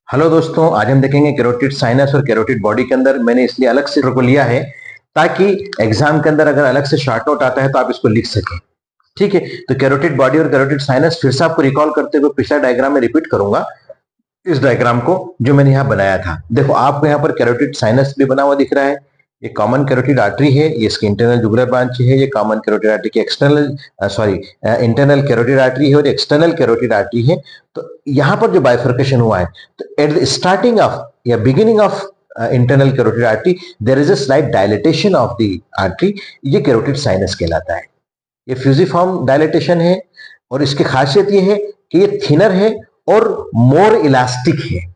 Hello दोस्तों, आज हम देखेंगे कैरोटिड साइनस और कैरोटिड बॉडी के अंदर। मैंने इसलिए अलग से को लिया है ताकि एग्जाम के अंदर अगर अलग से शॉर्ट नोट आता है तो आप इसको लिख सकें। ठीक है, तो कैरोटिड बॉडी और कैरोटिड साइनस फिर से आपको रिकॉल करते हुए पिछला डायग्राम में रिपीट करूंगा। इस डायग्राम को जो मैंने यहाँ बनाया था, देखो आपको यहाँ पर कैरोटिड साइनस भी बना हुआ दिख रहा है। ये कॉमन कैरोटिड आर्टरी है, ये इसकी इंटरनल जुगुलर ब्रांच है। ये कॉमन कैरोटिड आर्टरी की एक्सटर्नल इंटरनल कैरोटिड आर्टरी है और एक्सटर्नल कैरोटिड आर्टरी है। तो यहाँ पर जो बाइफर्केशन हुआ है, तो एट द स्टार्टिंग ऑफ या beginning of internal carotid artery there is a slight dilatation of the artery. ये कैरोटिड साइनस कहलाता है। ये फ्यूजिफॉर्म डायलेटेशन है और इसकी खासियत ये है कि ये थिनर है और मोर इलास्टिक है।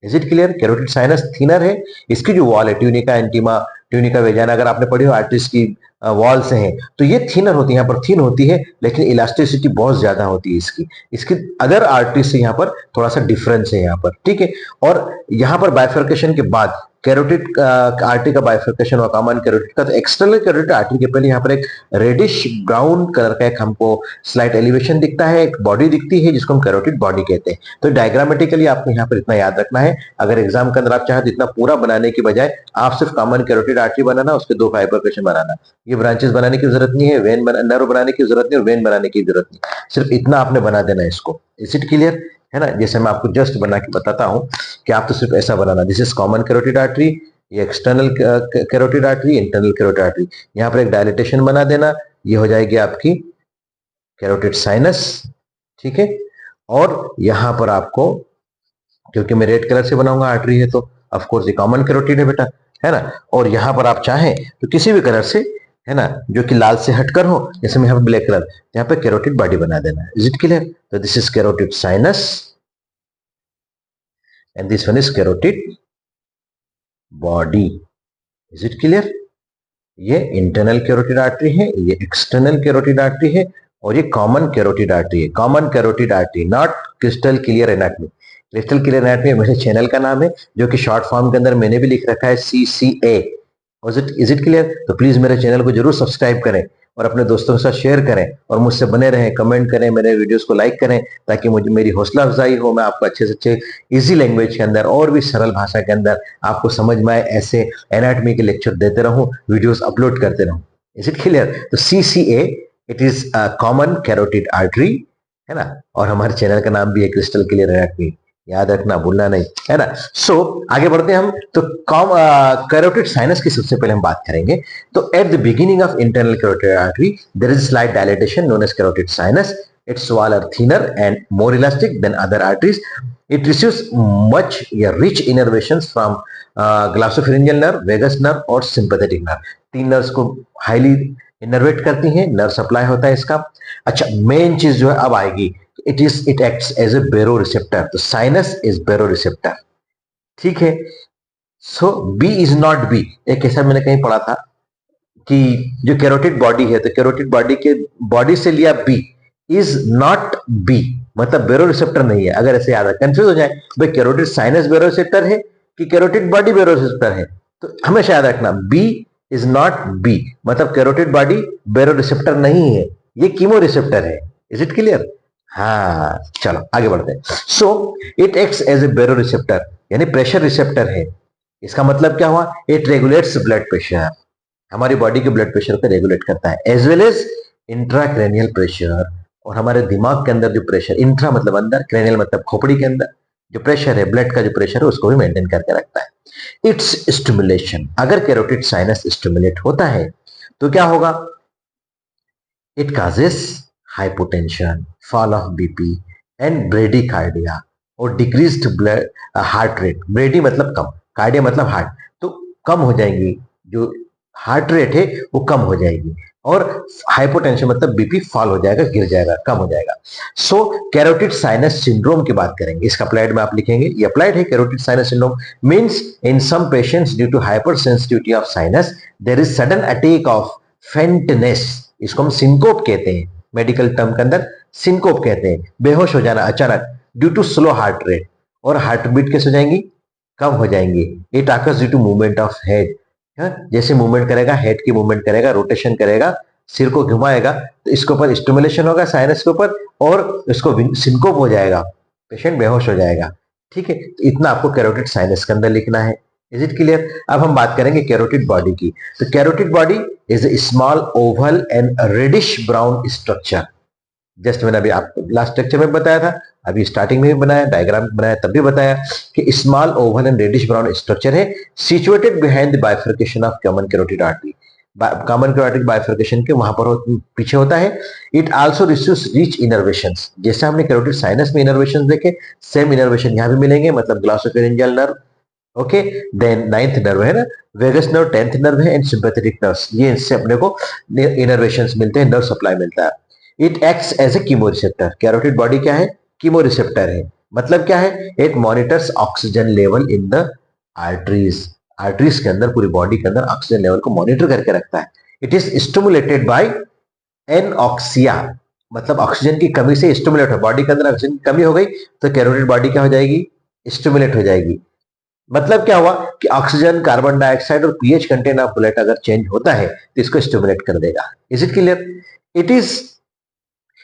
Is it clear? Carotid sinus thinner है। इसकी जो वॉल है, ट्यूनिका इंटीमा, ट्यूनिका वेजाना, अगर आपने पढ़ी हो आर्टरीज की वॉल से है, तो ये थिनर होती है, यहाँ पर थिन होती है, लेकिन इलास्टिसिटी बहुत ज्यादा होती है इसकी। इसकी अदर आर्टरी से यहाँ पर थोड़ा सा डिफरेंस है यहाँ पर। ठीक है, और यहाँ पर बाइफर्केशन के बाद कैरोटिड आर्टरी का बाइफर्केशन और कॉमन कैरोटिड का, तो एक्सटर्नल कैरोटिड आर्टरी के पहले यहाँ पर एक रेडिश ब्राउन कलर का एक हमको स्लाइट एलिवेशन दिखता है, एक बॉडी दिखती है जिसको हम कैरोटिड बॉडी कहते हैं। तो डायग्रामेटिकली आपको यहाँ पर इतना याद रखना है। अगर एग्जाम के अंदर आप चाहे तो इतना पूरा बनाने की बजाय आप सिर्फ कॉमन कैरोटिड आर्टरी बनाना, उसके दो बाइफर्केशन बनाना। ये ब्रांचेस बनाने की जरूरत नहीं है, वेन नर्व बनाने की जरूरत नहीं और वेन बनाने की जरूरत नहीं, सिर्फ इतना आपने बना देना है इसको। Is it clear? है ना? जैसे मैं आपको जस्ट बना के बताता हूं कि आप तो सिर्फ ऐसा बनाना, this is common carotid artery, ये external carotid artery, internal carotid artery. यहाँ पर एक डायलिटेशन बना देना, ये हो जाएगी आपकी कैरोटिड साइनस। ठीक है, और यहां पर आपको, क्योंकि मैं रेड कलर से बनाऊंगा आर्टरी है, तो ऑफ कोर्स ये कॉमन कैरोटिड है बेटा, है ना। और यहां पर आप चाहें तो किसी भी कलर से, है ना, जो कि लाल से हटकर हो, जैसे मैं यहाँ पे ब्लैक कलर, यहाँ पे कैरोटिड बॉडी बना देना है। Is it clear? तो this is carotid sinus and this one is carotid body. Is it clear? ये इंटरनल कैरोटिड आर्टरी है, ये एक्सटर्नल कैरोटिड आर्टरी है, और ये कॉमन कैरोटिड आर्टरी है। Common carotid artery, not crystal clear anatomy. Crystal clear anatomy मेरे channel का नाम है, जो कि शॉर्ट फॉर्म के अंदर मैंने भी लिख रखा है CCA। Is it clear? तो प्लीज मेरे चैनल को जरूर सब्सक्राइब करें और अपने दोस्तों के साथ शेयर करें और मुझसे बने रहें, कमेंट करें, मेरे वीडियोस को लाइक करें, ताकि मुझे मेरी हौसला अफजाई हो, मैं आपको अच्छे से अच्छे इजी लैंग्वेज के अंदर और भी सरल भाषा के अंदर आपको समझ में आए ऐसे एनाटॉमी के लेक्चर देते रहूं, वीडियोस अपलोड करते रहूं। Is it clear? तो CCA it is common carotid artery, है ना, और हमारे चैनल का नाम भी है क्रिस्टल क्लियर एनाटॉमी। याद रखना, भूलना नहीं, है ना। सो आगे बढ़ते हैं हम। तो कैरोटिड साइनस की सबसे पहले हम बात करेंगे। तो at the beginning of internal carotid artery there is slight dilatation known as carotid sinus. Its wall are thinner and more elastic than other arteries. It receives much rich innervations from glossopharyngeal nerve, vagus nerve और sympathetic nerve. तीन nerves को highly innervate करती हैं, nerve supply होता है इसका। अच्छा, main चीज जो है अब आएगी, it acts as a baroreceptor. तो साइनस इज baroreceptor। ठीक है, सो B is not B। एक ऐसा मैंने कहीं पढ़ा था कि जो कैरोटिड बॉडी है, तो कैरोटिड बॉडी के बॉडी से लिया B इज नॉट B, मतलब बेरोरिसेप्टर नहीं है। अगर ऐसे याद है, कंफ्यूज हो जाए भाई कैरोटिड साइनस बेरोरिसेप्टर है कि कैरोटिड बॉडी बेरोरिसेप्टर है, तो हमेशा याद रखना B इज नॉट B, मतलब कैरोटिड बॉडी बेरोरिसेप्टर नहीं है, ये कीमोरिसेप्टर है। Is it clear? हाँ, चलो आगे बढ़ते हैं। So it acts as a baroreceptor, यानी प्रेशर रिसेप्टर है। इसका मतलब क्या हुआ? इट रेगुलेट्स ब्लड प्रेशर, हमारी बॉडी के ब्लड प्रेशर को रेगुलेट करता है, as well as intracranial pressure. और हमारे दिमाग के अंदर जो प्रेशर, इंट्रा मतलब अंदर, क्रेनियल मतलब खोपड़ी के अंदर जो प्रेशर है, ब्लड का जो प्रेशर है, उसको भी मेंटेन करके रखता है। इट्स स्टिमुलेशन, अगर कैरोटिड साइनस स्टिमुलेट होता है तो क्या होगा? It causes hypotension, fall of BP and bradycardia और decreased blood heart rate. Brady मतलब कम, कार्डिया मतलब हार्ट, तो कम हो जाएंगी, जो हार्ट रेट है वो कम हो जाएगी, और हाइपोटेंशन मतलब बीपी फॉल हो जाएगा, गिर जाएगा, कम हो जाएगा। सो कैरोटिड साइनस सिंड्रोम की बात करेंगे, इसका अप्लाइड में आप लिखेंगे, ये अप्लाइड है। Carotid sinus syndrome means in some patients due to hyper sensitivity of sinus there is sudden attack of faintness. इसको हम सिंकोप कहते हैं, मेडिकल टर्म के अंदर सिंकोप कहते हैं, बेहोश हो जाना अचानक, due to slow heart rate. और हार्ट बीट कैसे हो जाएंगी? कम हो जाएंगी। It occurs due to movement of head, जैसे मूवमेंट करेगा, हेड की मूवमेंट करेगा, रोटेशन करेगा, सिर को घुमाएगा, तो इसके ऊपर स्टिमुलेशन होगा साइनस के ऊपर और इसको सिंकोप हो जाएगा, पेशेंट बेहोश हो जाएगा। ठीक है, तो इतना आपको कैरोटिड साइनस के अंदर लिखना है। Is it clear? अब हम बात करेंगे कैरोटिड बॉडी की। तो carotid body is a small oval and reddish brown structure. Just मैंने अभी आपको लास्ट लेक्चर में बताया था, अभी स्टार्टिंग में भी बनाया, डायग्राम बनाया तब भी बताया कि small oval and reddish brown structure है, situated behind the bifurcation of common carotid artery. Common carotid bifurcation के वहां पर पीछे होता है। It also receives rich innervations, जैसे हमने कैरोटिड साइनस में इनर्वेशंस देखे, सेम इनर्वेशन यहां भी मिलेंगे, मतलब glossopharyngeal nerve. Okay, then ninth nerve है ना, वेगस नर्व 10th नर्व है, एंड सिंपैथेटिक नर्व्स, ये इनसे अपने को इनर्वेशंस मिलते हैं, नर्व सप्लाई मिलता है। It acts as a chemo receptor. Carotid body क्या है? कीमो रिसेप्टर है। मतलब क्या है? It monitors oxygen level in the arteries. Arteries के अंदर, पूरी बॉडी के अंदर ऑक्सीजन लेवल को मॉनिटर करके रखता है। इट इज स्टिमुलेटेड बाय एनऑक्सिया, मतलब ऑक्सीजन की कमी से स्टिमुलेट हो, बॉडी के अंदर ऑक्सीजन की कमी हो गई तो कैरोटिड बॉडी क्या हो जाएगी? स्टिमुलेट हो जाएगी। मतलब क्या हुआ कि ऑक्सीजन, कार्बन डाइऑक्साइड और पीएच कंटेंट ऑफ ब्लड अगर चेंज होता है तो इसको स्टिमुलेट कर देगा। Is it clear?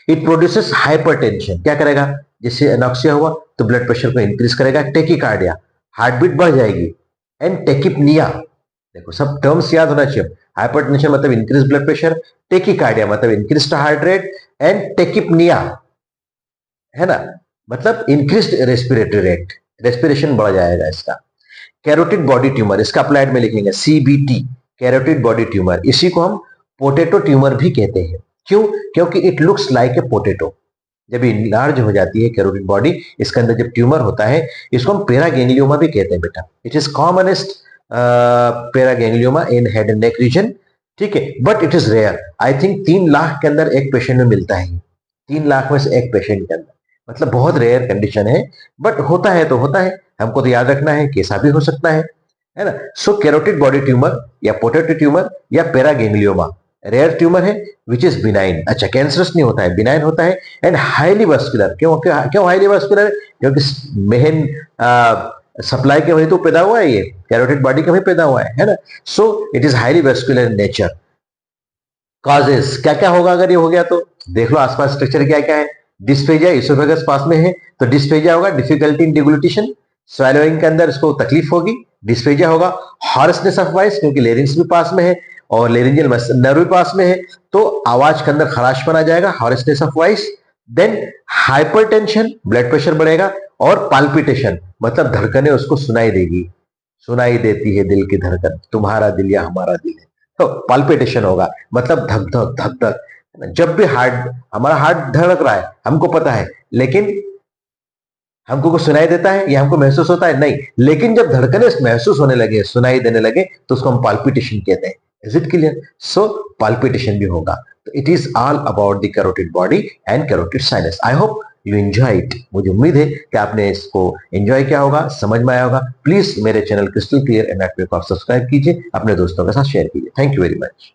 It produces hypertension. क्या करेगा? जिससे एनॉक्सिया हुआ तो ब्लड प्रेशर को इंक्रीज करेगा, टेकिकार्डिया, हार्टबीट बढ़ जाएगी, एंड टेकिपनिया। देखो सब टर्म्स याद होना चाहिए। हाइपरटेंशन मतलब इंक्रीज ब्लड प्रेशर, टेकिकार्डिया मतलब increase heart rate, and tachypnoea है ना, मतलब इंक्रीज रेस्पिरेटरी रेट, रेस्पिरेशन बढ़ जाएगा इसका। कैरोटिड बॉडी ट्यूमर, इसका अप्लाइड में लिखेंगे सीबीटी, कैरोटिड बॉडी ट्यूमर। इसी को हम पोटैटो ट्यूमर भी कहते हैं। क्यों? क्योंकि it looks like a potato. जब ये लार्ज हो जाती है कैरोटिड बॉडी, इसके अंदर जब ट्यूमर होता है, इसको हम पेरागैंग्लियोमा भी कहते हैं बेटा। It is commonest paraganglioma in head and neck region. ठीक है, but it is rare. I think 3 lakh के अंदर एक पेशेंट में मिलता है, 3 लाख में से एक पेशेंट के अंदर, मतलब बहुत रेयर कंडीशन है, बट होता है तो होता है। हमको तो याद रखना है कि ऐसा भी हो सकता है ना। सो कैरोटिड बॉडी ट्यूमर या पोटैटो ट्यूमर या पेरागैंग्लियोमा रेयर ट्यूमर है, विच इज बिनाइन। अच्छा, कैंसरस नहीं होता है, बिनाइन होता है, एंड हाईली वस्कुलर। क्यों क्यों हाईली वस्कुलर? क्योंकि मेन सप्लाई के वही तो पैदा हुआ है, ये कैरोटिड बॉडी का भी पैदा हुआ है ना। So it is highly vascular in nature. Causes क्या क्या होगा अगर ये हो गया तो? देख लो आसपास स्ट्रक्चर क्या क्या है। डिस्फेजिया, इसोफेगस पास में है तो डिस्फेजिया होगा, डिफिकल्टी इन डिग्लूटिशन, स्वेलोइंग के अंदर इसको तकलीफ होगी, डिस्फेजिया होगा। हॉर्सनेस ऑफ वॉइस, क्योंकि लेरिंग्स भी पास में है और लेरिंजियल नर्व भी पास में है, तो आवाज के अंदर खराशपन आ जाएगा, hoarseness of voice. Then hypertension, blood pressure बढ़ेगा, और पाल्पिटेशन मतलब धड़कने उसको सुनाई देगी, सुनाई देती है दिल की धड़कन, तुम्हारा दिल या हमारा दिल है, तो पाल्पिटेशन होगा, मतलब धक धक धक धक। जब भी हार्ट, हमारा हार्ट धड़क रहा है हमको पता है, लेकिन हमको कुछ सुनाई देता है या हमको महसूस होता है? नहीं। लेकिन जब धड़कने महसूस होने लगे, सुनाई देने लगे, तो उसको हम पाल्पिटेशन कहते हैं। Is it clear? So palpitation भी होगा। तो it is all about the carotid body and carotid sinus. I hope you enjoy it. मुझे उम्मीद है कि आपने इसको एंजॉय किया होगा, समझ में आया होगा। प्लीज मेरे चैनल क्रिस्टल क्लियर एनाटॉमी को आप सब्सक्राइब कीजिए, अपने दोस्तों के साथ शेयर कीजिए। Thank you very much.